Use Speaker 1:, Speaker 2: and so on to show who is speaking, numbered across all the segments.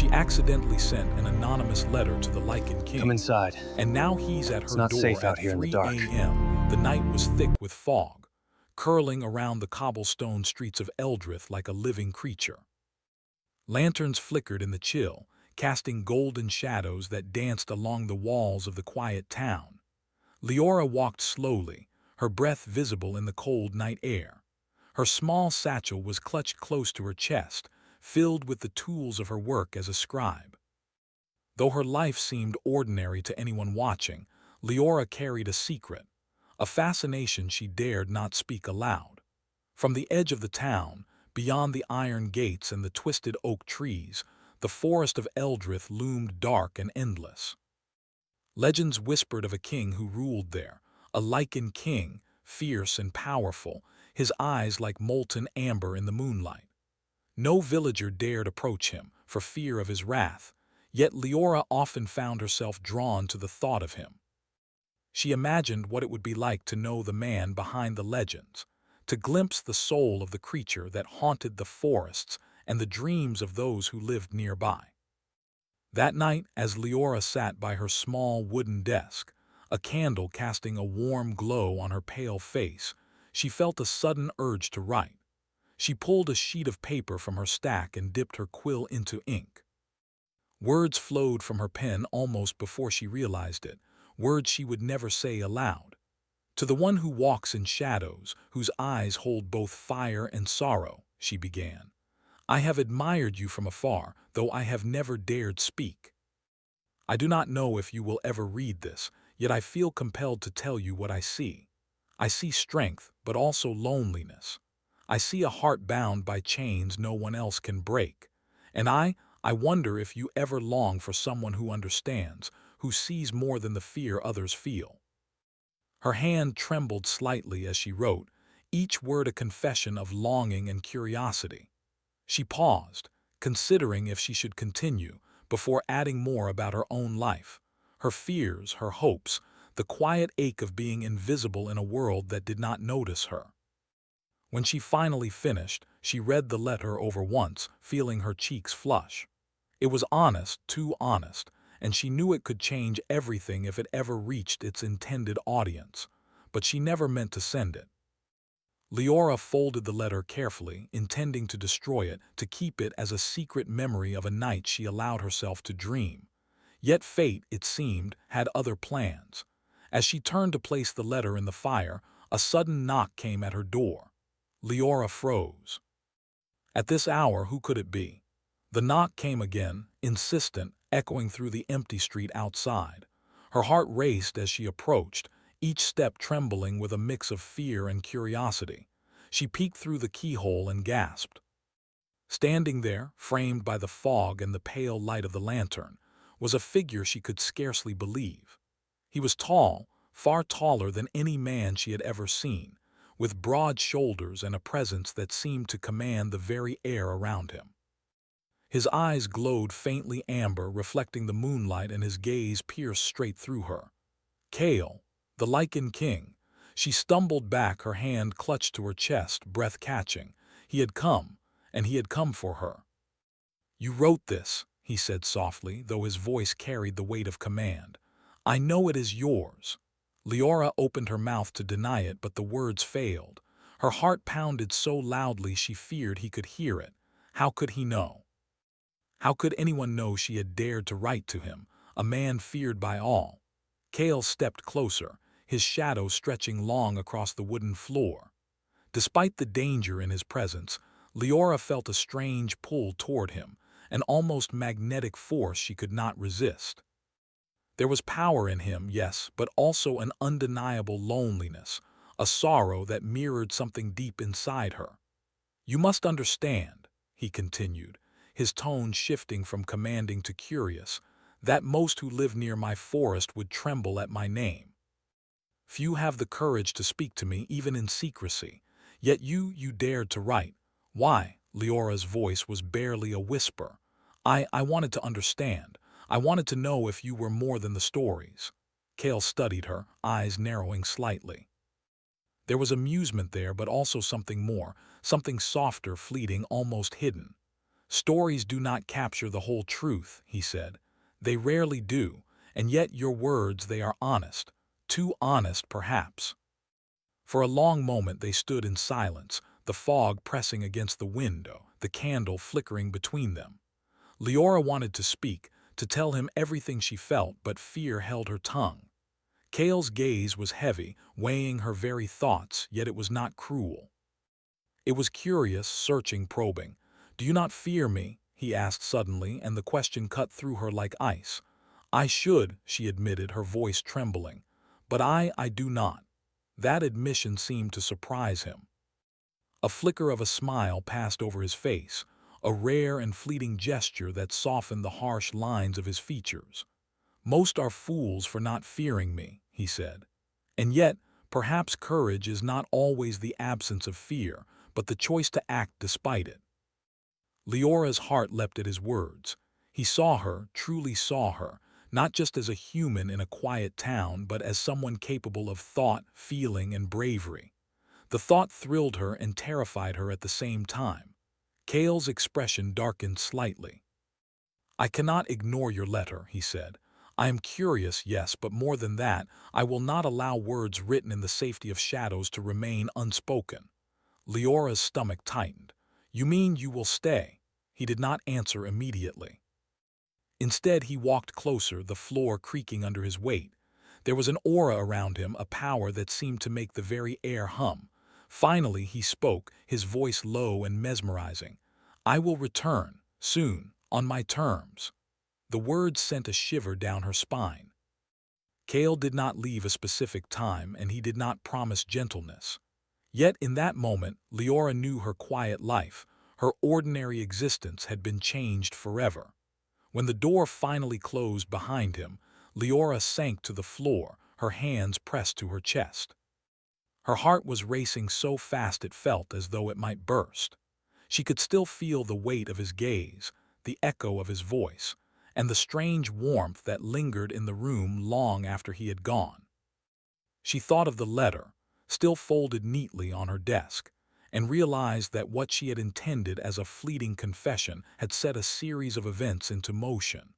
Speaker 1: She accidentally sent an anonymous letter to the Lycan king.
Speaker 2: Come inside.
Speaker 1: And now he's at
Speaker 2: It's
Speaker 1: her
Speaker 2: not
Speaker 1: door
Speaker 2: safe out
Speaker 1: at
Speaker 2: here in the
Speaker 1: 3
Speaker 2: dark.
Speaker 1: a.m. The night was thick with fog, curling around the cobblestone streets of Eldrith like a living creature. Lanterns flickered in the chill, casting golden shadows that danced along the walls of the quiet town. Leora walked slowly, her breath visible in the cold night air. Her small satchel was clutched close to her chest, filled with the tools of her work as a scribe. Though her life seemed ordinary to anyone watching, Leora carried a secret, a fascination she dared not speak aloud. From the edge of the town, beyond the iron gates and the twisted oak trees, the forest of Eldrith loomed dark and endless. Legends whispered of a king who ruled there, a Lycan king, fierce and powerful, his eyes like molten amber in the moonlight. No villager dared approach him, for fear of his wrath, yet Leora often found herself drawn to the thought of him. She imagined what it would be like to know the man behind the legends, to glimpse the soul of the creature that haunted the forests and the dreams of those who lived nearby. That night, as Leora sat by her small wooden desk, a candle casting a warm glow on her pale face, she felt a sudden urge to write. She pulled a sheet of paper from her stack and dipped her quill into ink. Words flowed from her pen almost before she realized it, words she would never say aloud. "To the one who walks in shadows, whose eyes hold both fire and sorrow," she began. "I have admired you from afar, though I have never dared speak. I do not know if you will ever read this, yet I feel compelled to tell you what I see. I see strength, but also loneliness. I see a heart bound by chains no one else can break. And I wonder if you ever long for someone who understands, who sees more than the fear others feel." Her hand trembled slightly as she wrote, each word a confession of longing and curiosity. She paused, considering if she should continue, before adding more about her own life, her fears, her hopes, the quiet ache of being invisible in a world that did not notice her. When she finally finished, she read the letter over once, feeling her cheeks flush. It was honest, too honest, and she knew it could change everything if it ever reached its intended audience, but she never meant to send it. Leora folded the letter carefully, intending to destroy it, to keep it as a secret memory of a night she allowed herself to dream. Yet fate, it seemed, had other plans. As she turned to place the letter in the fire, a sudden knock came at her door. Leora froze. At this hour, who could it be? The knock came again, insistent, echoing through the empty street outside. Her heart raced as she approached, each step trembling with a mix of fear and curiosity. She peeked through the keyhole and gasped. Standing there, framed by the fog and the pale light of the lantern, was a figure she could scarcely believe. He was tall, far taller than any man she had ever seen, with broad shoulders and a presence that seemed to command the very air around him. His eyes glowed faintly amber, reflecting the moonlight, and his gaze pierced straight through her. Kale, the Lycan king. She stumbled back, her hand clutched to her chest, breath catching. He had come, and he had come for her. "You wrote this," he said softly, though his voice carried the weight of command. "I know it is yours." Leora opened her mouth to deny it, but the words failed. Her heart pounded so loudly she feared he could hear it. How could he know? How could anyone know she had dared to write to him, a man feared by all? Kale stepped closer, his shadow stretching long across the wooden floor. Despite the danger in his presence, Leora felt a strange pull toward him, an almost magnetic force she could not resist. There was power in him, yes, but also an undeniable loneliness, a sorrow that mirrored something deep inside her. "You must understand," he continued, his tone shifting from commanding to curious, "that most who live near my forest would tremble at my name. Few have the courage to speak to me, even in secrecy. Yet you dared to write. Why?" Leora's voice was barely a whisper. I wanted to understand. I wanted to know if you were more than the stories." Kale studied her, eyes narrowing slightly. There was amusement there, but also something more, something softer, fleeting, almost hidden. "Stories do not capture the whole truth," he said. "They rarely do, and yet your words, they are honest. Too honest, perhaps." For a long moment they stood in silence, the fog pressing against the window, the candle flickering between them. Leora wanted to speak, to tell him everything she felt, but fear held her tongue. Cale's gaze was heavy, weighing her very thoughts, yet it was not cruel. It was curious, searching, probing. "Do you not fear me?" he asked suddenly, and the question cut through her like ice. "I should," she admitted, her voice trembling. "But I do not." That admission seemed to surprise him. A flicker of a smile passed over his face, a rare and fleeting gesture that softened the harsh lines of his features. "Most are fools for not fearing me," he said. "And yet, perhaps courage is not always the absence of fear, but the choice to act despite it." Leora's heart leapt at his words. He saw her, truly saw her, not just as a human in a quiet town, but as someone capable of thought, feeling, and bravery. The thought thrilled her and terrified her at the same time. Cale's expression darkened slightly. "I cannot ignore your letter," he said. "I am curious, yes, but more than that, I will not allow words written in the safety of shadows to remain unspoken." Leora's stomach tightened. "You mean you will stay?" He did not answer immediately. Instead, he walked closer, the floor creaking under his weight. There was an aura around him, a power that seemed to make the very air hum. Finally, he spoke, his voice low and mesmerizing. "I will return, soon, on my terms." The words sent a shiver down her spine. Cale did not leave a specific time, and he did not promise gentleness. Yet in that moment, Leora knew her quiet life, her ordinary existence had been changed forever. When the door finally closed behind him, Leora sank to the floor, her hands pressed to her chest. Her heart was racing so fast it felt as though it might burst. She could still feel the weight of his gaze, the echo of his voice, and the strange warmth that lingered in the room long after he had gone. She thought of the letter, still folded neatly on her desk, and realized that what she had intended as a fleeting confession had set a series of events into motion.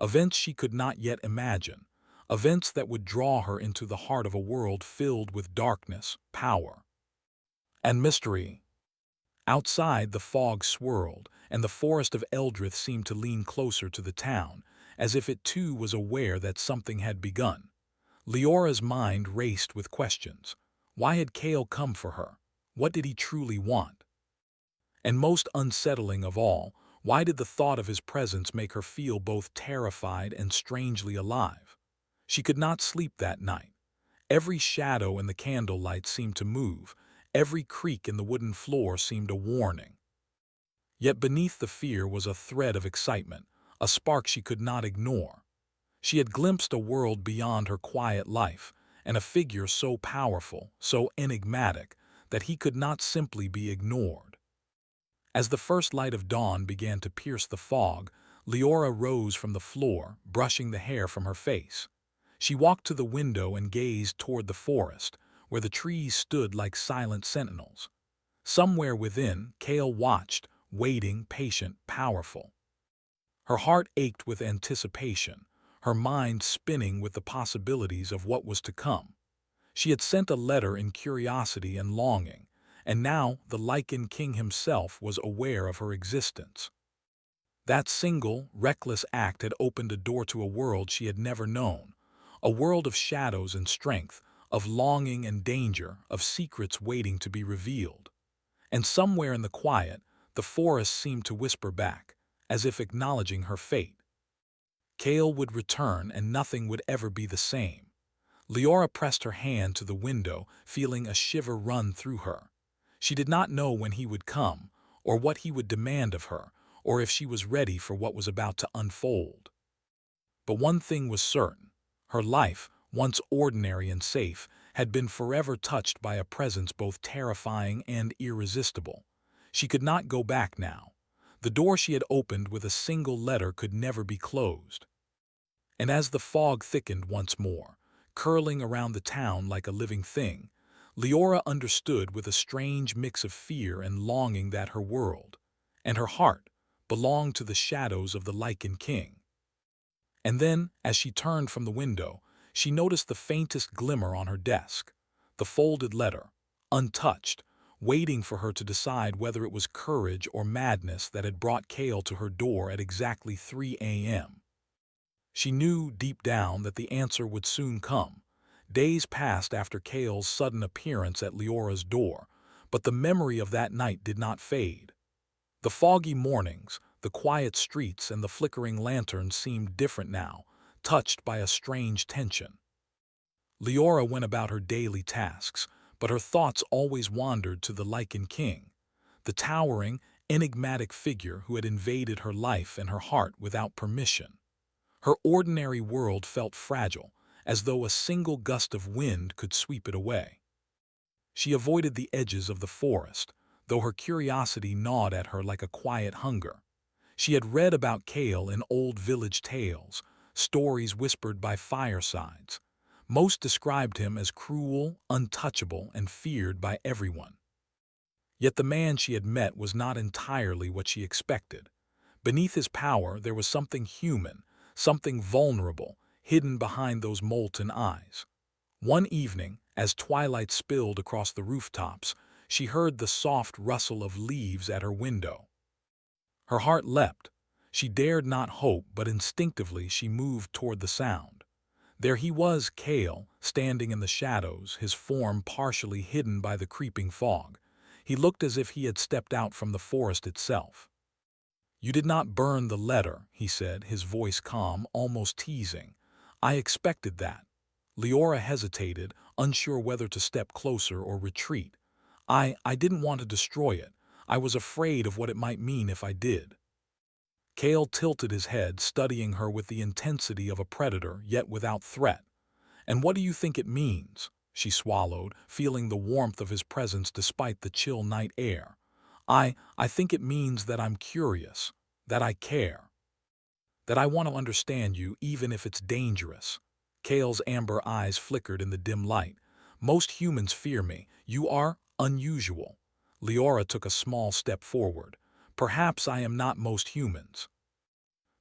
Speaker 1: Events she could not yet imagine, events that would draw her into the heart of a world filled with darkness, power, and mystery. Outside, the fog swirled, and the forest of Eldrith seemed to lean closer to the town, as if it too was aware that something had begun. Leora's mind raced with questions. Why had Cale come for her? What did he truly want? And most unsettling of all, why did the thought of his presence make her feel both terrified and strangely alive? She could not sleep that night. Every shadow in the candlelight seemed to move, every creak in the wooden floor seemed a warning. Yet beneath the fear was a thread of excitement, a spark she could not ignore. She had glimpsed a world beyond her quiet life, and a figure so powerful, so enigmatic, that he could not simply be ignored. As the first light of dawn began to pierce the fog, Leora rose from the floor, brushing the hair from her face. She walked to the window and gazed toward the forest, where the trees stood like silent sentinels. Somewhere within, Cale watched, waiting, patient, powerful. Her heart ached with anticipation, her mind spinning with the possibilities of what was to come. She had sent a letter in curiosity and longing, and now the Lycan king himself was aware of her existence. That single, reckless act had opened a door to a world she had never known, a world of shadows and strength, of longing and danger, of secrets waiting to be revealed. And somewhere in the quiet, the forest seemed to whisper back, as if acknowledging her fate. Cale would return, and nothing would ever be the same. Leora pressed her hand to the window, feeling a shiver run through her. She did not know when he would come, or what he would demand of her, or if she was ready for what was about to unfold. But one thing was certain. Her life, once ordinary and safe, had been forever touched by a presence both terrifying and irresistible. She could not go back now. The door she had opened with a single letter could never be closed. And as the fog thickened once more, curling around the town like a living thing, Leora understood with a strange mix of fear and longing that her world, and her heart, belonged to the shadows of the Lycan king. And then, as she turned from the window, she noticed the faintest glimmer on her desk, the folded letter, untouched, waiting for her to decide whether it was courage or madness that had brought Kale to her door at exactly 3 a.m. She knew deep down that the answer would soon come. Days passed after Kale's sudden appearance at Leora's door, but the memory of that night did not fade. The foggy mornings, the quiet streets, and the flickering lanterns seemed different now, touched by a strange tension. Leora went about her daily tasks, but her thoughts always wandered to the Lycan king, the towering, enigmatic figure who had invaded her life and her heart without permission. Her ordinary world felt fragile, as though a single gust of wind could sweep it away. She avoided the edges of the forest, though her curiosity gnawed at her like a quiet hunger. She had read about Kale in old village tales, stories whispered by firesides. Most described him as cruel, untouchable, and feared by everyone. Yet the man she had met was not entirely what she expected. Beneath his power there was something human, something vulnerable, hidden behind those molten eyes. One evening, as twilight spilled across the rooftops, she heard the soft rustle of leaves at her window. Her heart leapt. She dared not hope, but instinctively she moved toward the sound. There he was, Kale, standing in the shadows, his form partially hidden by the creeping fog. He looked as if he had stepped out from the forest itself. "You did not burn the letter," he said, his voice calm, almost teasing. "I expected that." Leora hesitated, unsure whether to step closer or retreat. I didn't want to destroy it. I was afraid of what it might mean if I did." Kale tilted his head, studying her with the intensity of a predator, yet without threat. "And what do you think it means?" she swallowed, feeling the warmth of his presence despite the chill night air. I think it means that I'm curious, that I care, that I want to understand you even if it's dangerous." Kale's amber eyes flickered in the dim light. "Most humans fear me. You are unusual." Leora took a small step forward. "Perhaps I am not most humans."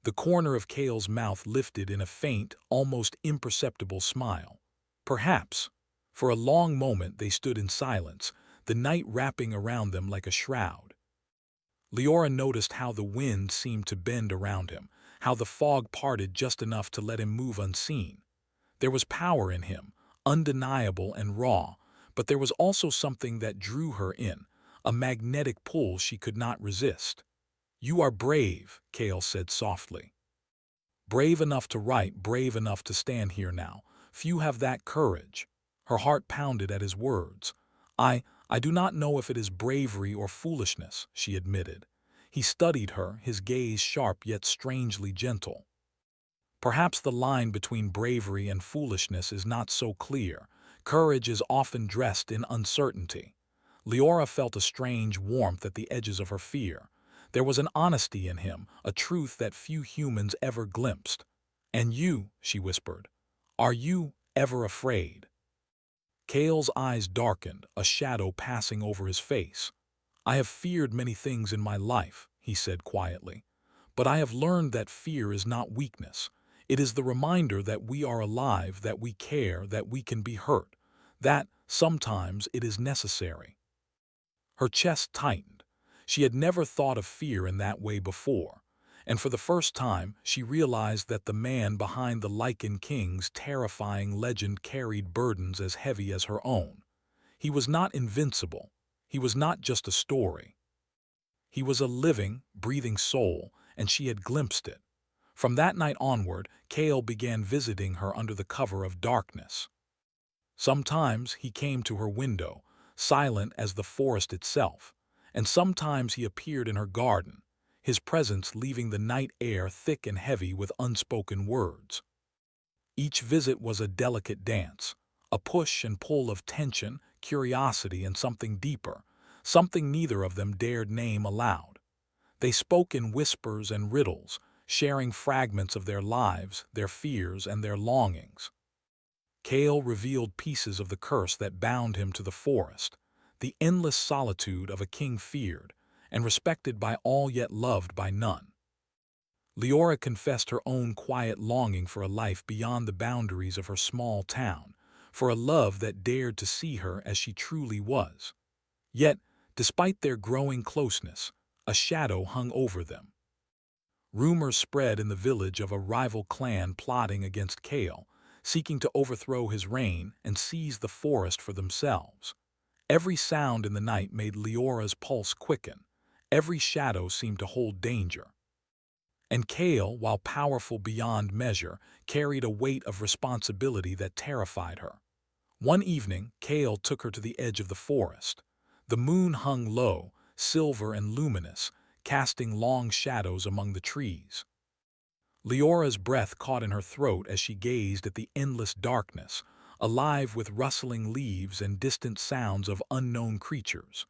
Speaker 1: The corner of Kale's mouth lifted in a faint, almost imperceptible smile. "Perhaps." For a long moment they stood in silence, the night wrapping around them like a shroud. Leora noticed how the wind seemed to bend around him, how the fog parted just enough to let him move unseen. There was power in him, undeniable and raw, but there was also something that drew her in, a magnetic pull she could not resist. "You are brave," Kale said softly. "Brave enough to write, brave enough to stand here now. Few have that courage." Her heart pounded at his words. I do not know if it is bravery or foolishness," she admitted. He studied her, his gaze sharp yet strangely gentle. "Perhaps the line between bravery and foolishness is not so clear. Courage is often dressed in uncertainty." Leora felt a strange warmth at the edges of her fear. There was an honesty in him, a truth that few humans ever glimpsed. "And you," she whispered, "are you ever afraid?" Kale's eyes darkened, a shadow passing over his face. "I have feared many things in my life," he said quietly. "But I have learned that fear is not weakness. It is the reminder that we are alive, that we care, that we can be hurt, that, sometimes, it is necessary." Her chest tightened. She had never thought of fear in that way before, and for the first time she realized that the man behind the Lycan King's terrifying legend carried burdens as heavy as her own. He was not invincible. He was not just a story. He was a living, breathing soul, and she had glimpsed it. From that night onward, Kale began visiting her under the cover of darkness. Sometimes he came to her window, silent as the forest itself, and sometimes he appeared in her garden, his presence leaving the night air thick and heavy with unspoken words. Each visit was a delicate dance, a push and pull of tension, curiosity, and something deeper, something neither of them dared name aloud. They spoke in whispers and riddles, sharing fragments of their lives, their fears, and their longings. Kale revealed pieces of the curse that bound him to the forest, the endless solitude of a king feared, and respected by all yet loved by none. Leora confessed her own quiet longing for a life beyond the boundaries of her small town, for a love that dared to see her as she truly was. Yet, despite their growing closeness, a shadow hung over them. Rumors spread in the village of a rival clan plotting against Kale, seeking to overthrow his reign and seize the forest for themselves. Every sound in the night made Leora's pulse quicken. Every shadow seemed to hold danger. And Kale, while powerful beyond measure, carried a weight of responsibility that terrified her. One evening, Kale took her to the edge of the forest. The moon hung low, silver and luminous, casting long shadows among the trees. Leora's breath caught in her throat as she gazed at the endless darkness, alive with rustling leaves and distant sounds of unknown creatures.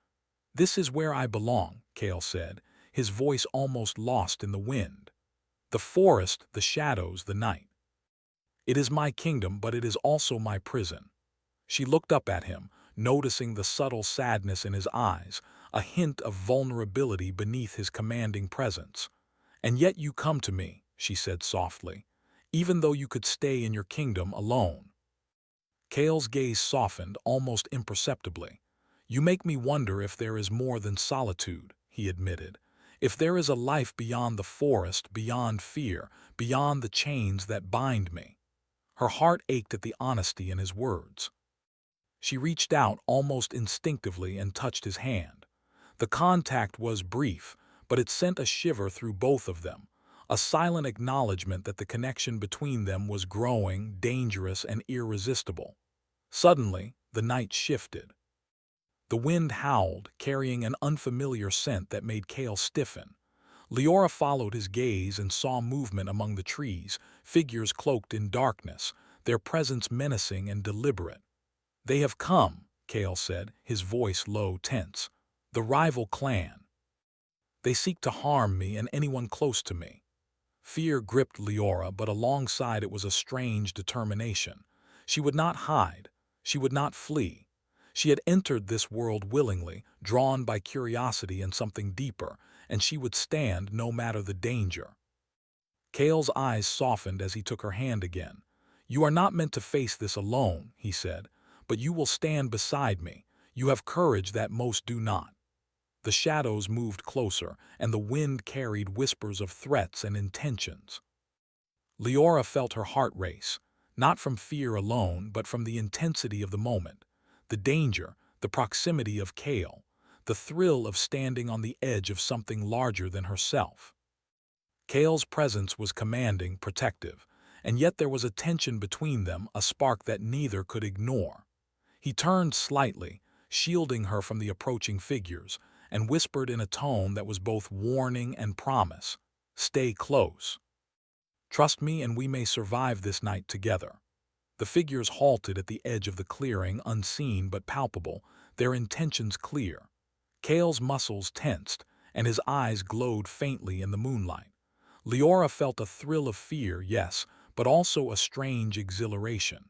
Speaker 1: "This is where I belong," Kale said, his voice almost lost in the wind. "The forest, the shadows, the night. It is my kingdom, but it is also my prison." She looked up at him, noticing the subtle sadness in his eyes, a hint of vulnerability beneath his commanding presence. "And yet you come to me," she said softly, "even though you could stay in your kingdom alone." Kale's gaze softened almost imperceptibly. "You make me wonder if there is more than solitude," he admitted. "If there is a life beyond the forest, beyond fear, beyond the chains that bind me." Her heart ached at the honesty in his words. She reached out almost instinctively and touched his hand. The contact was brief, but it sent a shiver through both of them, a silent acknowledgement that the connection between them was growing, dangerous, and irresistible. Suddenly, the night shifted. The wind howled, carrying an unfamiliar scent that made Kale stiffen. Leora followed his gaze and saw movement among the trees, figures cloaked in darkness, their presence menacing and deliberate. "They have come," Kale said, his voice low, tense. "The rival clan. They seek to harm me and anyone close to me." Fear gripped Leora, but alongside it was a strange determination. She would not hide. She would not flee. She had entered this world willingly, drawn by curiosity and something deeper, and she would stand no matter the danger. Kale's eyes softened as he took her hand again. "You are not meant to face this alone," he said, "but you will stand beside me. You have courage that most do not." The shadows moved closer, and the wind carried whispers of threats and intentions. Leora felt her heart race, not from fear alone, but from the intensity of the moment, the danger, the proximity of Kale, the thrill of standing on the edge of something larger than herself. Kale's presence was commanding, protective, and yet there was a tension between them, a spark that neither could ignore. He turned slightly, shielding her from the approaching figures, and whispered in a tone that was both warning and promise, "Stay close. Trust me and we may survive this night together." The figures halted at the edge of the clearing, unseen but palpable, their intentions clear. Kale's muscles tensed, and his eyes glowed faintly in the moonlight. Leora felt a thrill of fear, yes, but also a strange exhilaration.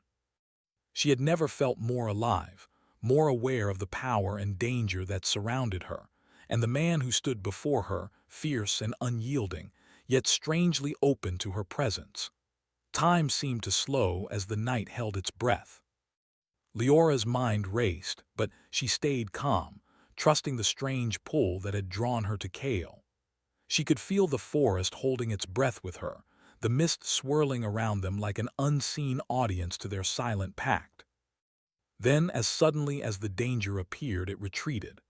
Speaker 1: She had never felt more alive, more aware of the power and danger that surrounded her, and the man who stood before her, fierce and unyielding, yet strangely open to her presence. Time seemed to slow as the night held its breath. Leora's mind raced, but she stayed calm, trusting the strange pull that had drawn her to Kale. She could feel the forest holding its breath with her, the mist swirling around them like an unseen audience to their silent pact. Then, as suddenly as the danger appeared, it retreated.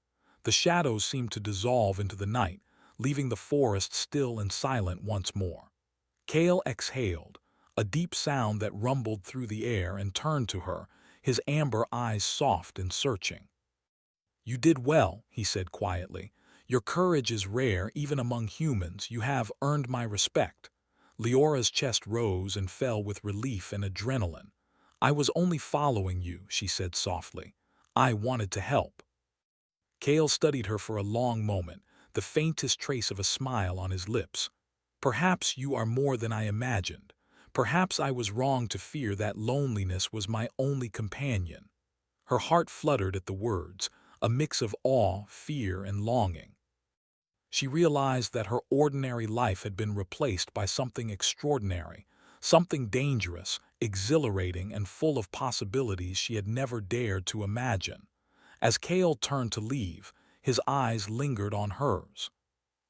Speaker 1: The shadows seemed to dissolve into the night, leaving the forest still and silent once more. Kale exhaled, a deep sound that rumbled through the air, and turned to her, his amber eyes soft and searching. "You did well," he said quietly. "Your courage is rare even among humans. You have earned my respect." Leora's chest rose and fell with relief and adrenaline. "I was only following you," she said softly. "I wanted to help." Kale studied her for a long moment, the faintest trace of a smile on his lips. "Perhaps you are more than I imagined. Perhaps I was wrong to fear that loneliness was my only companion." Her heart fluttered at the words, a mix of awe, fear, and longing. She realized that her ordinary life had been replaced by something extraordinary, something dangerous, exhilarating, and full of possibilities she had never dared to imagine. As Cale turned to leave, his eyes lingered on hers.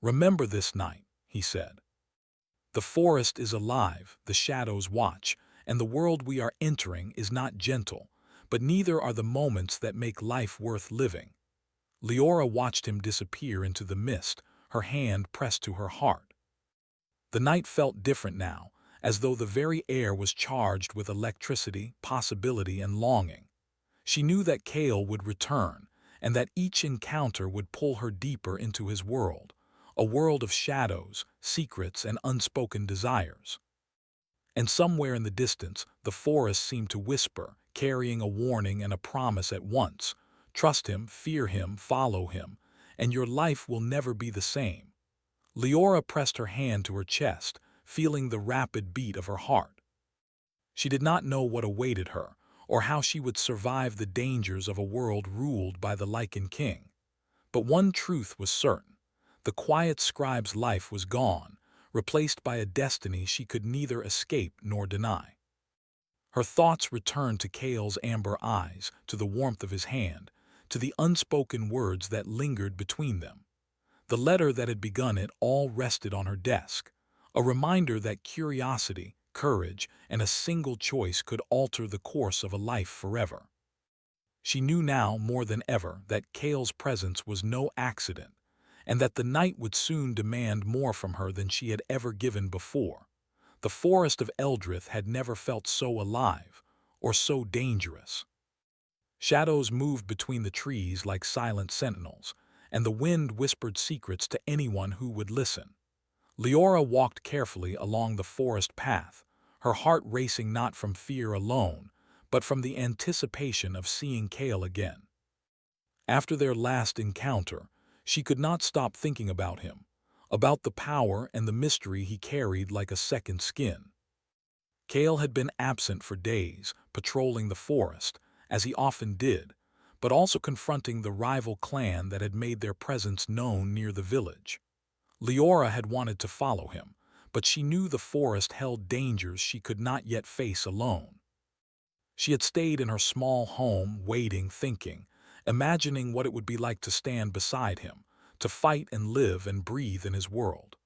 Speaker 1: "Remember this night," he said. "The forest is alive, the shadows watch, and the world we are entering is not gentle, but neither are the moments that make life worth living." Leora watched him disappear into the mist, her hand pressed to her heart. The night felt different now, as though the very air was charged with electricity, possibility, and longing. She knew that Cale would return, and that each encounter would pull her deeper into his world, a world of shadows, secrets, and unspoken desires. And somewhere in the distance, the forest seemed to whisper, carrying a warning and a promise at once. "Trust him, fear him, follow him, and your life will never be the same." Leora pressed her hand to her chest, feeling the rapid beat of her heart. She did not know what awaited her, or how she would survive the dangers of a world ruled by the Lycan king. But one truth was certain: the quiet scribe's life was gone, replaced by a destiny she could neither escape nor deny. Her thoughts returned to Cale's amber eyes, to the warmth of his hand, to the unspoken words that lingered between them. The letter that had begun it all rested on her desk, a reminder that curiosity, courage, and a single choice could alter the course of a life forever. She knew now more than ever that Cale's presence was no accident, and that the night would soon demand more from her than she had ever given before. The forest of Eldrith had never felt so alive, or so dangerous. Shadows moved between the trees like silent sentinels, and the wind whispered secrets to anyone who would listen. Leora walked carefully along the forest path, her heart racing not from fear alone, but from the anticipation of seeing Cale again. After their last encounter, she could not stop thinking about him, about the power and the mystery he carried like a second skin. Cale had been absent for days, patrolling the forest, as he often did, but also confronting the rival clan that had made their presence known near the village. Leora had wanted to follow him, but she knew the forest held dangers she could not yet face alone. She had stayed in her small home, waiting, thinking, imagining what it would be like to stand beside him, to fight and live and breathe in his world.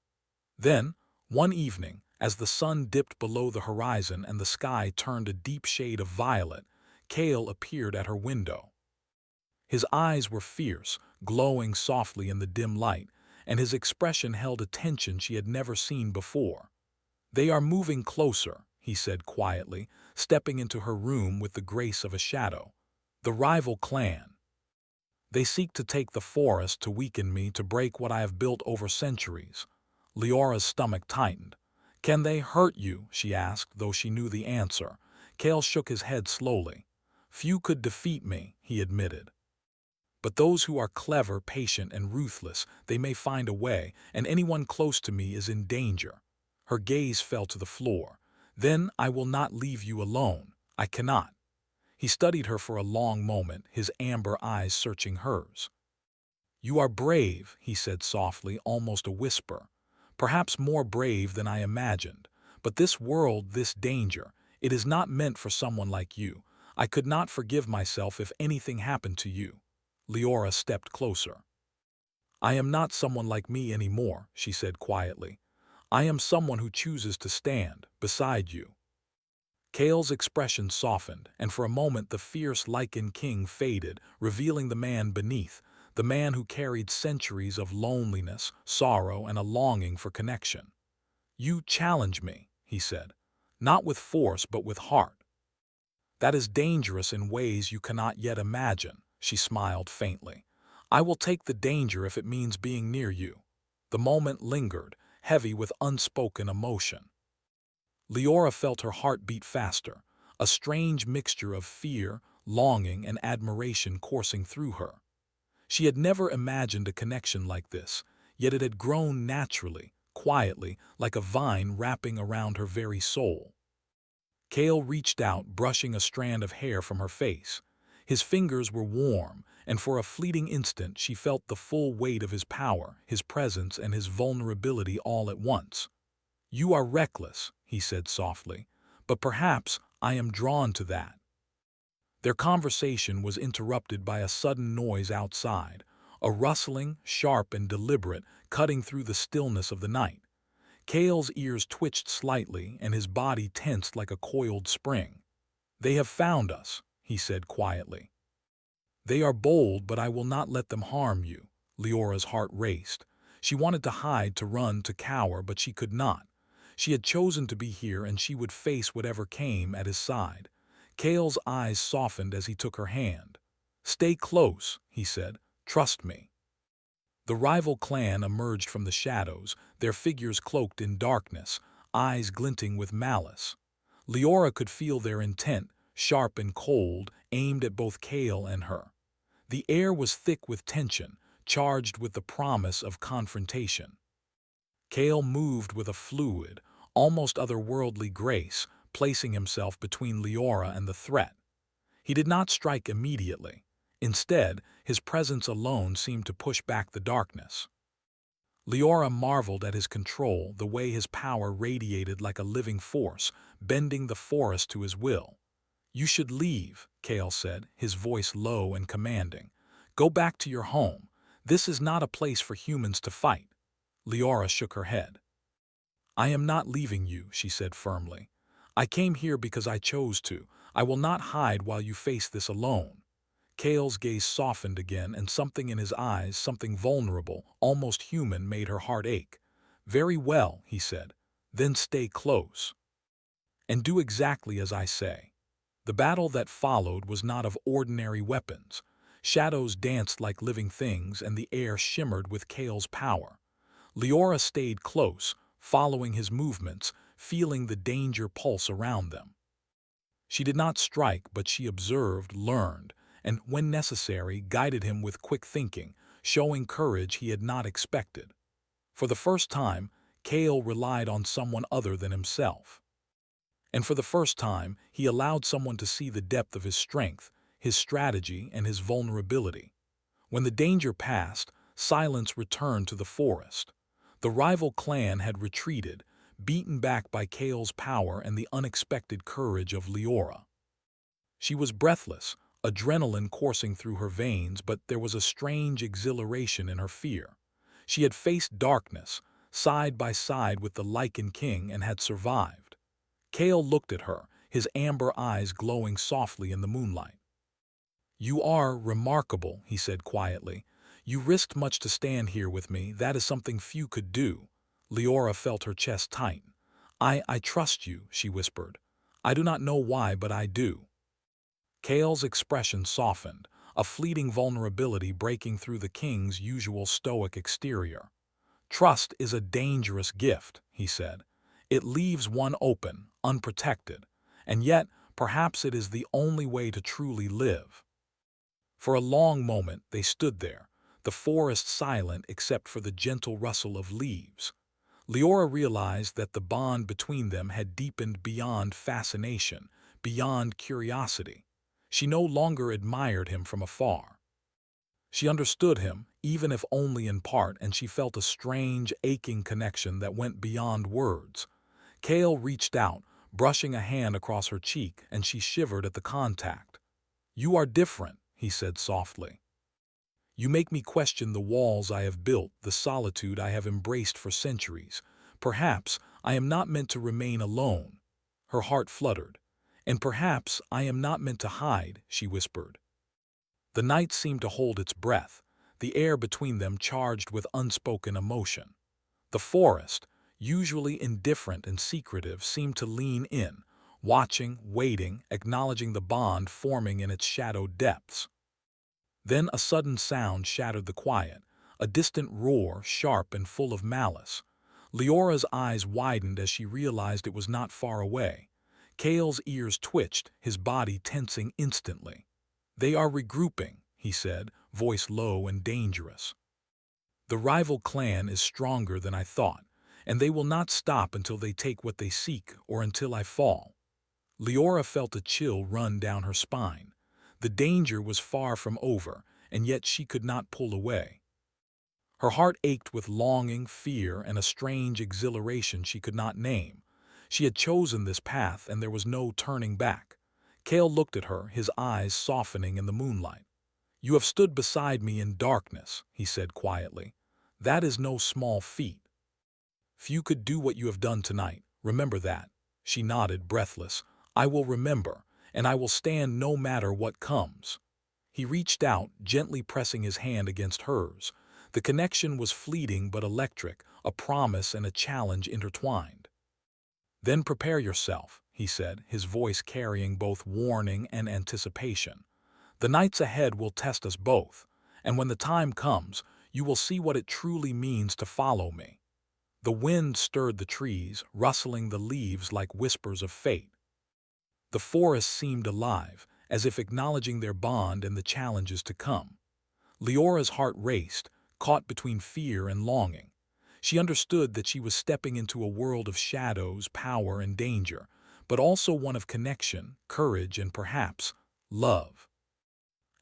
Speaker 1: Then, one evening, as the sun dipped below the horizon and the sky turned a deep shade of violet, Cale appeared at her window. His eyes were fierce, glowing softly in the dim light, and his expression held a tension she had never seen before. "They are moving closer," he said quietly, stepping into her room with the grace of a shadow. "The rival clan. They seek to take the forest, to weaken me, to break what I have built over centuries." Leora's stomach tightened. "Can they hurt you?" she asked, though she knew the answer. Cale shook his head slowly. "Few could defeat me," he admitted. "But those who are clever, patient, and ruthless, they may find a way, and anyone close to me is in danger." Her gaze fell to the floor. "Then I will not leave you alone. I cannot." He studied her for a long moment, his amber eyes searching hers. "You are brave," he said softly, almost a whisper. "Perhaps more brave than I imagined. But this world, this danger, it is not meant for someone like you. I could not forgive myself if anything happened to you." Leora stepped closer. "I am not someone like me anymore," she said quietly. "I am someone who chooses to stand beside you." Cale's expression softened, and for a moment the fierce Lycan king faded, revealing the man beneath, the man who carried centuries of loneliness, sorrow, and a longing for connection. "You challenge me," he said, "not with force but with heart. That is dangerous in ways you cannot yet imagine." She smiled faintly. "I will take the danger if it means being near you." The moment lingered, heavy with unspoken emotion. Leora felt her heart beat faster, a strange mixture of fear, longing, and admiration coursing through her. She had never imagined a connection like this, yet it had grown naturally, quietly, like a vine wrapping around her very soul. Cale reached out, brushing a strand of hair from her face. His fingers were warm, and for a fleeting instant she felt the full weight of his power, his presence, and his vulnerability all at once. "You are reckless," he said softly, "but perhaps I am drawn to that." Their conversation was interrupted by a sudden noise outside, a rustling, sharp and deliberate, cutting through the stillness of the night. Cale's ears twitched slightly and his body tensed like a coiled spring. "They have found us," he said quietly. "They are bold, but I will not let them harm you." Leora's heart raced. She wanted to hide, to run, to cower, but she could not. She had chosen to be here, and she would face whatever came at his side. Cale's eyes softened as he took her hand. "Stay close," he said. "Trust me." The rival clan emerged from the shadows, their figures cloaked in darkness, eyes glinting with malice. Leora could feel their intent, sharp and cold, aimed at both Cale and her. The air was thick with tension, charged with the promise of confrontation. Cale moved with a fluid, almost otherworldly grace, placing himself between Leora and the threat. He did not strike immediately. Instead, his presence alone seemed to push back the darkness. Leora marveled at his control, the way his power radiated like a living force, bending the forest to his will. "You should leave," Cale said, his voice low and commanding. "Go back to your home. This is not a place for humans to fight." Leora shook her head. "I am not leaving you," she said firmly. "I came here because I chose to. I will not hide while you face this alone." Cale's gaze softened again, and something in his eyes, something vulnerable, almost human, made her heart ache. "Very well," he said. "Then stay close. And do exactly as I say." The battle that followed was not of ordinary weapons. Shadows danced like living things, and the air shimmered with Cale's power. Leora stayed close, following his movements, feeling the danger pulse around them. She did not strike, but she observed, learned, and, when necessary, guided him with quick thinking, showing courage he had not expected. For the first time, Cale relied on someone other than himself. And for the first time, he allowed someone to see the depth of his strength, his strategy, and his vulnerability. When the danger passed, silence returned to the forest. The rival clan had retreated, beaten back by Cale's power and the unexpected courage of Leora. She was breathless, adrenaline coursing through her veins, but there was a strange exhilaration in her fear. She had faced darkness, side by side with the Lycan king, and had survived. Cale looked at her, his amber eyes glowing softly in the moonlight. "You are remarkable," he said quietly. "You risked much to stand here with me. That is something few could do." Leora felt her chest tighten. I trust you," she whispered. "I do not know why, but I do." Cale's expression softened, a fleeting vulnerability breaking through the king's usual stoic exterior. "Trust is a dangerous gift," he said. "It leaves one open, unprotected, and yet perhaps it is the only way to truly live." For a long moment they stood there, the forest silent except for the gentle rustle of leaves. Leora realized that the bond between them had deepened beyond fascination, beyond curiosity. She no longer admired him from afar. She understood him, even if only in part, and she felt a strange, aching connection that went beyond words. Cale reached out, brushing a hand across her cheek, and she shivered at the contact. "You are different," he said softly. "You make me question the walls I have built, the solitude I have embraced for centuries. Perhaps I am not meant to remain alone." Her heart fluttered. "And perhaps I am not meant to hide," she whispered. The night seemed to hold its breath, the air between them charged with unspoken emotion. The forest, usually indifferent and secretive, seemed to lean in, watching, waiting, acknowledging the bond forming in its shadowed depths. Then a sudden sound shattered the quiet, a distant roar, sharp and full of malice. Leora's eyes widened as she realized it was not far away. Cale's ears twitched, his body tensing instantly. "They are regrouping," he said, voice low and dangerous. "The rival clan is stronger than I thought, and they will not stop until they take what they seek or until I fall." Leora felt a chill run down her spine. The danger was far from over, and yet she could not pull away. Her heart ached with longing, fear, and a strange exhilaration she could not name. She had chosen this path, and there was no turning back. Cale looked at her, his eyes softening in the moonlight. "You have stood beside me in darkness," he said quietly. "That is no small feat. Few could do what you have done tonight. Remember that." She nodded, breathless. "I will remember, and I will stand no matter what comes." He reached out, gently pressing his hand against hers. The connection was fleeting but electric, a promise and a challenge intertwined. "Then prepare yourself," he said, his voice carrying both warning and anticipation. "The nights ahead will test us both, and when the time comes, you will see what it truly means to follow me." The wind stirred the trees, rustling the leaves like whispers of fate. The forest seemed alive, as if acknowledging their bond and the challenges to come. Leora's heart raced, caught between fear and longing. She understood that she was stepping into a world of shadows, power, and danger, but also one of connection, courage, and perhaps love.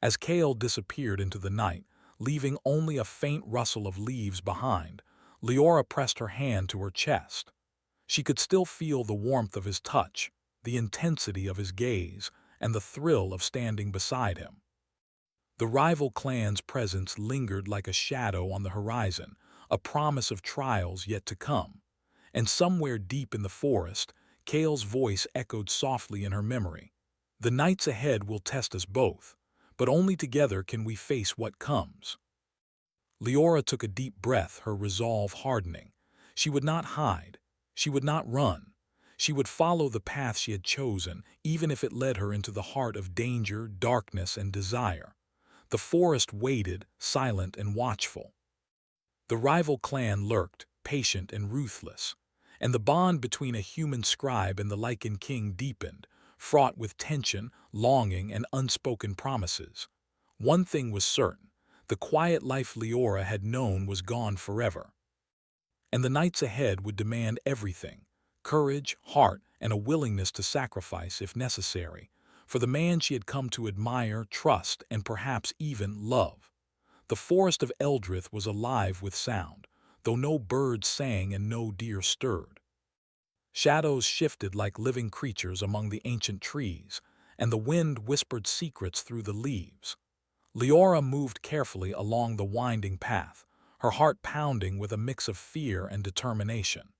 Speaker 1: As Cale disappeared into the night, leaving only a faint rustle of leaves behind, Leora pressed her hand to her chest. She could still feel the warmth of his touch, the intensity of his gaze, and the thrill of standing beside him. The rival clan's presence lingered like a shadow on the horizon, a promise of trials yet to come. And somewhere deep in the forest, Cale's voice echoed softly in her memory. "The nights ahead will test us both, but only together can we face what comes." Leora took a deep breath, her resolve hardening. She would not hide. She would not run. She would follow the path she had chosen, even if it led her into the heart of danger, darkness, and desire. The forest waited, silent and watchful. The rival clan lurked, patient and ruthless, and the bond between a human scribe and the Lycan king deepened, fraught with tension, longing, and unspoken promises. One thing was certain: the quiet life Leora had known was gone forever. And the nights ahead would demand everything: courage, heart, and a willingness to sacrifice if necessary, for the man she had come to admire, trust, and perhaps even love. The forest of Eldrith was alive with sound, though no birds sang and no deer stirred. Shadows shifted like living creatures among the ancient trees, and the wind whispered secrets through the leaves. Leora moved carefully along the winding path, her heart pounding with a mix of fear and determination.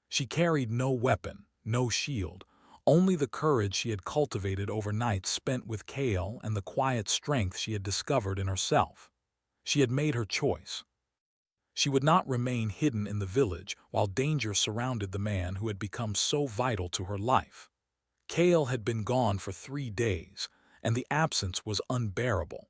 Speaker 1: She carried no weapon, no shield, only the courage she had cultivated over nights spent with Cale and the quiet strength she had discovered in herself. She had made her choice. She would not remain hidden in the village while danger surrounded the man who had become so vital to her life. Cale had been gone for 3 days, and the absence was unbearable.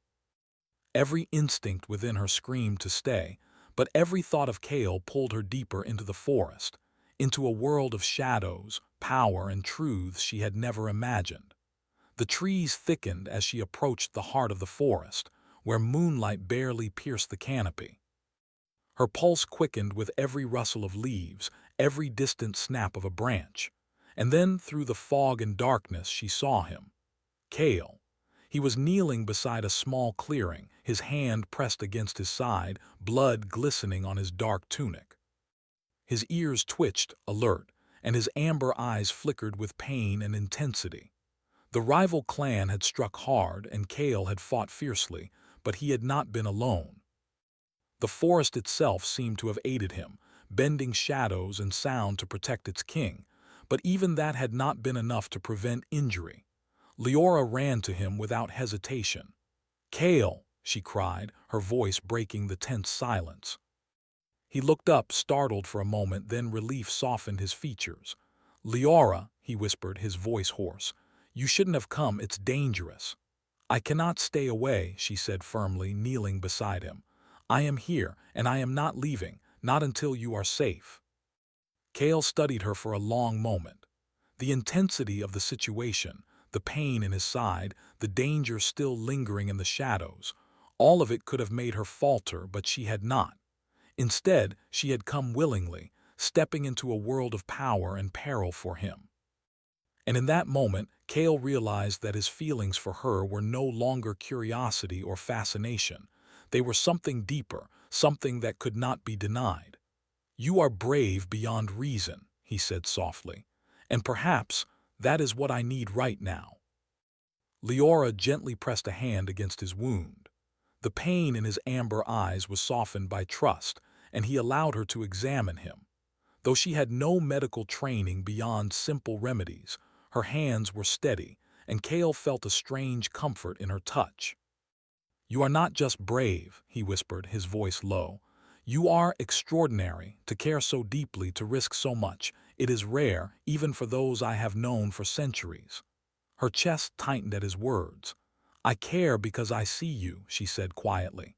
Speaker 1: Every instinct within her screamed to stay, but every thought of Cale pulled her deeper into the forest, into a world of shadows, power, and truths she had never imagined. The trees thickened as she approached the heart of the forest, where moonlight barely pierced the canopy. Her pulse quickened with every rustle of leaves, every distant snap of a branch. And then, through the fog and darkness, she saw him. Cale. He was kneeling beside a small clearing, his hand pressed against his side, blood glistening on his dark tunic. His ears twitched, alert, and his amber eyes flickered with pain and intensity. The rival clan had struck hard, and Cale had fought fiercely, but he had not been alone. The forest itself seemed to have aided him, bending shadows and sound to protect its king, but even that had not been enough to prevent injury. Leora ran to him without hesitation. "Cale!" she cried, her voice breaking the tense silence. He looked up, startled for a moment, then relief softened his features. "Leora," he whispered, his voice hoarse, "you shouldn't have come, it's dangerous." "I cannot stay away," she said firmly, kneeling beside him. "I am here, and I am not leaving, not until you are safe." Cale studied her for a long moment. The intensity of the situation, the pain in his side, the danger still lingering in the shadows, all of it could have made her falter, but she had not. Instead, she had come willingly, stepping into a world of power and peril for him. And in that moment, Kale realized that his feelings for her were no longer curiosity or fascination. They were something deeper, something that could not be denied. "You are brave beyond reason," he said softly, "and perhaps that is what I need right now." Leora gently pressed a hand against his wound. The pain in his amber eyes was softened by trust, and he allowed her to examine him. Though she had no medical training beyond simple remedies, her hands were steady, and Kale felt a strange comfort in her touch. "You are not just brave," he whispered, his voice low. "You are extraordinary, to care so deeply, to risk so much. It is rare, even for those I have known for centuries." Her chest tightened at his words. "I care because I see you," she said quietly.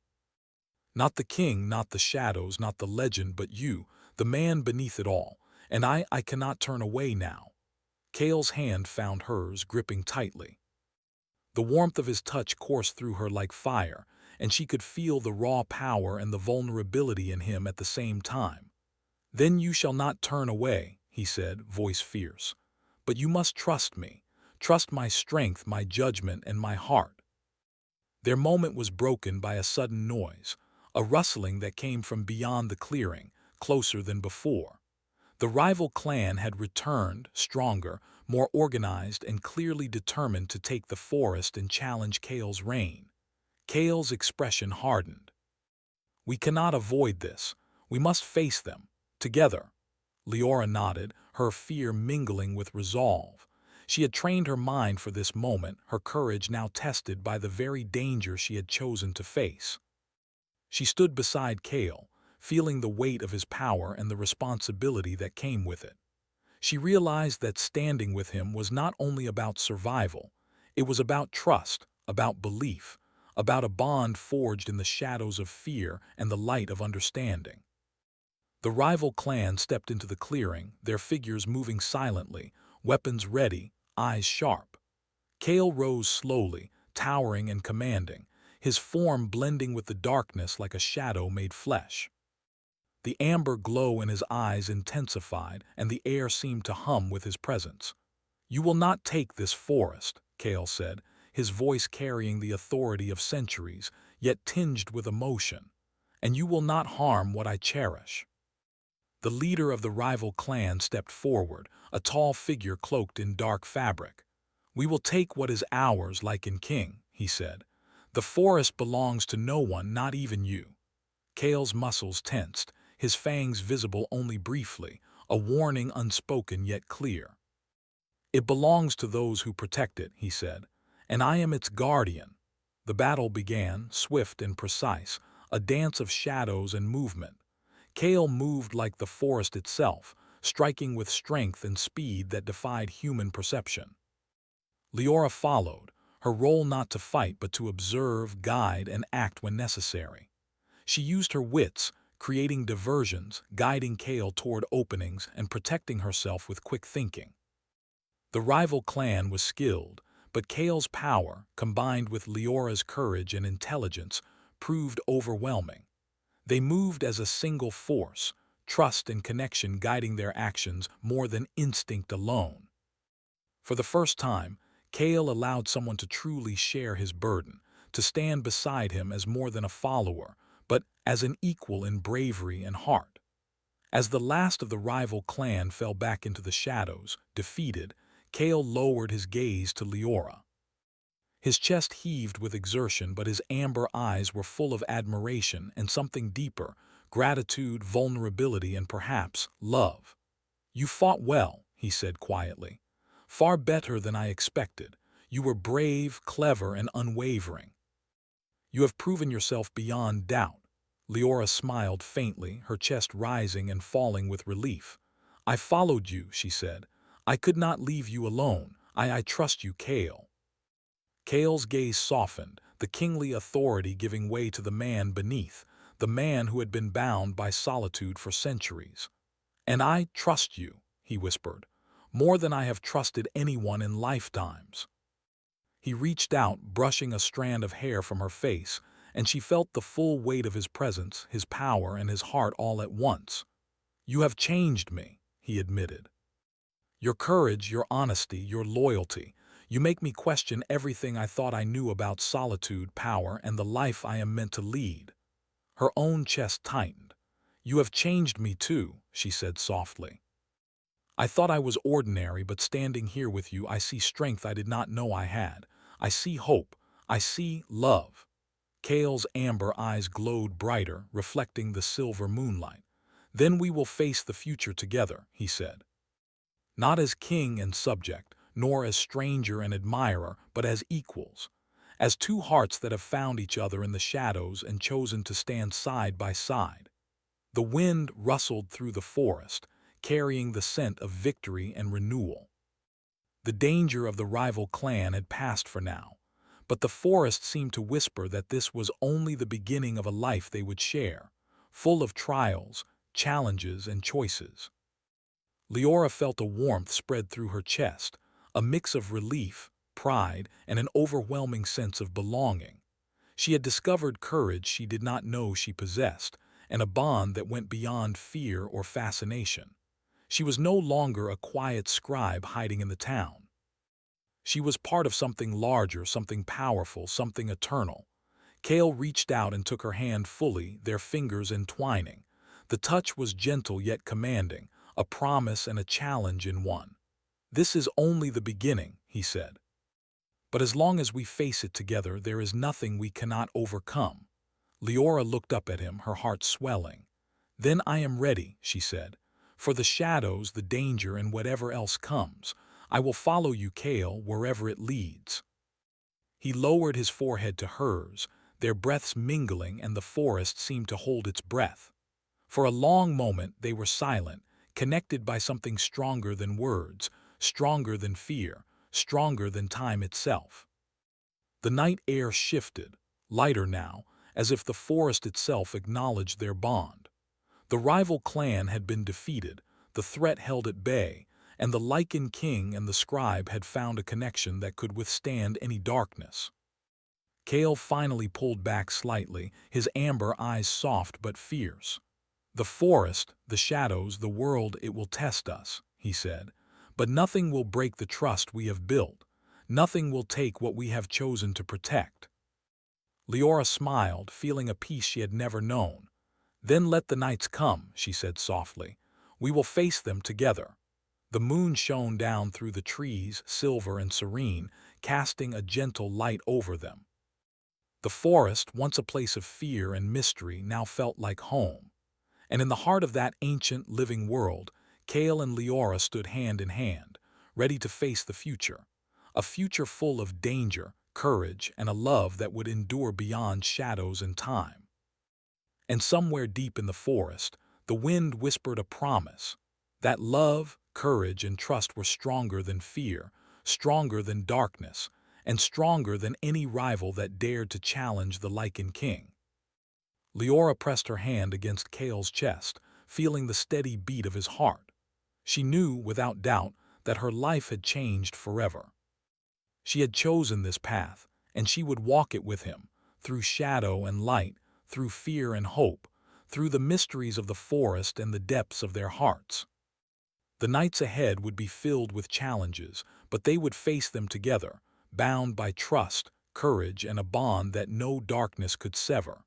Speaker 1: "Not the king, not the shadows, not the legend, but you, the man beneath it all. And I cannot turn away now." Kale's hand found hers, gripping tightly. The warmth of his touch coursed through her like fire, and she could feel the raw power and the vulnerability in him at the same time. "Then you shall not turn away," he said, voice fierce. "But you must trust me. Trust my strength, my judgment, and my heart." Their moment was broken by a sudden noise, a rustling that came from beyond the clearing, closer than before. The rival clan had returned, stronger, more organized, and clearly determined to take the forest and challenge Kale's reign. Kale's expression hardened. "We cannot avoid this. We must face them. Together." Leora nodded, her fear mingling with resolve. She had trained her mind for this moment, her courage now tested by the very danger she had chosen to face. She stood beside Kale, feeling the weight of his power and the responsibility that came with it. She realized that standing with him was not only about survival, it was about trust, about belief, about a bond forged in the shadows of fear and the light of understanding. The rival clan stepped into the clearing, their figures moving silently, weapons ready, eyes sharp. Kale rose slowly, towering and commanding, his form blending with the darkness like a shadow made flesh. The amber glow in his eyes intensified, and the air seemed to hum with his presence. "You will not take this forest," Kale said, his voice carrying the authority of centuries, yet tinged with emotion. "And you will not harm what I cherish." The leader of the rival clan stepped forward, a tall figure cloaked in dark fabric. "We will take what is ours, Lycan King," he said. "The forest belongs to no one, not even you." Kale's muscles tensed, his fangs visible only briefly, a warning unspoken yet clear. "It belongs to those who protect it," he said, "and I am its guardian." The battle began, swift and precise, a dance of shadows and movement. Kale moved like the forest itself, striking with strength and speed that defied human perception. Leora followed, her role not to fight but to observe, guide, and act when necessary. She used her wits, creating diversions, guiding Kale toward openings, and protecting herself with quick thinking. The rival clan was skilled, but Kale's power, combined with Leora's courage and intelligence, proved overwhelming. They moved as a single force, trust and connection guiding their actions more than instinct alone. For the first time, Kale allowed someone to truly share his burden, to stand beside him as more than a follower, but as an equal in bravery and heart. As the last of the rival clan fell back into the shadows, defeated, Kale lowered his gaze to Leora. His chest heaved with exertion, but his amber eyes were full of admiration and something deeper, gratitude, vulnerability, and perhaps love. "You fought well," he said quietly. "Far better than I expected. You were brave, clever, and unwavering. You have proven yourself beyond doubt." Leora smiled faintly, her chest rising and falling with relief. "I followed you," she said. "I could not leave you alone. I trust you, Kale." Kale's gaze softened, the kingly authority giving way to the man beneath, the man who had been bound by solitude for centuries. "And I trust you," he whispered, "more than I have trusted anyone in lifetimes." He reached out, brushing a strand of hair from her face, and she felt the full weight of his presence, his power, and his heart all at once. "You have changed me," he admitted. Your courage, your honesty, your loyalty. You make me question everything I thought I knew about solitude, power, and the life I am meant to lead." Her own chest tightened. "You have changed me too," she said softly. "I thought I was ordinary, but standing here with you, I see strength I did not know I had. I see hope. I see love." Kale's amber eyes glowed brighter, reflecting the silver moonlight. "Then we will face the future together," he said. "Not as king and subject, nor as stranger and admirer, but as equals. As two hearts that have found each other in the shadows and chosen to stand side by side." The wind rustled through the forest, carrying the scent of victory and renewal. The danger of the rival clan had passed for now, but the forest seemed to whisper that this was only the beginning of a life they would share, full of trials, challenges, and choices. Leora felt a warmth spread through her chest, a mix of relief, pride, and an overwhelming sense of belonging. She had discovered courage she did not know she possessed, and a bond that went beyond fear or fascination. She was no longer a quiet scribe hiding in the town. She was part of something larger, something powerful, something eternal. Kale reached out and took her hand fully, their fingers entwining. The touch was gentle yet commanding, a promise and a challenge in one. "This is only the beginning," he said. "But as long as we face it together, there is nothing we cannot overcome." Leora looked up at him, her heart swelling. "Then I am ready," she said. "For the shadows, the danger, and whatever else comes. I will follow you, Kale, wherever it leads." He lowered his forehead to hers, their breaths mingling, and the forest seemed to hold its breath. For a long moment they were silent, connected by something stronger than words, stronger than fear, stronger than time itself. The night air shifted, lighter now, as if the forest itself acknowledged their bond. The rival clan had been defeated, the threat held at bay, and the Lycan king and the scribe had found a connection that could withstand any darkness. Kale finally pulled back slightly, his amber eyes soft but fierce. "The forest, the shadows, the world, it will test us," he said. "But nothing will break the trust we have built. Nothing will take what we have chosen to protect." Leora smiled, feeling a peace she had never known. "Then let the nights come," she said softly. "We will face them together." The moon shone down through the trees, silver and serene, casting a gentle light over them. The forest, once a place of fear and mystery, now felt like home. And in the heart of that ancient, living world, Kale and Leora stood hand in hand, ready to face the future. A future full of danger, courage, and a love that would endure beyond shadows and time. And somewhere deep in the forest, the wind whispered a promise. That love, courage, and trust were stronger than fear, stronger than darkness, and stronger than any rival that dared to challenge the Lycan king. Leora pressed her hand against Kale's chest, feeling the steady beat of his heart. She knew, without doubt, that her life had changed forever. She had chosen this path, and she would walk it with him, through shadow and light, through fear and hope, through the mysteries of the forest and the depths of their hearts. The nights ahead would be filled with challenges, but they would face them together, bound by trust, courage, and a bond that no darkness could sever.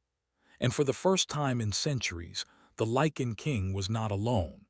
Speaker 1: And for the first time in centuries, the Lycan king was not alone.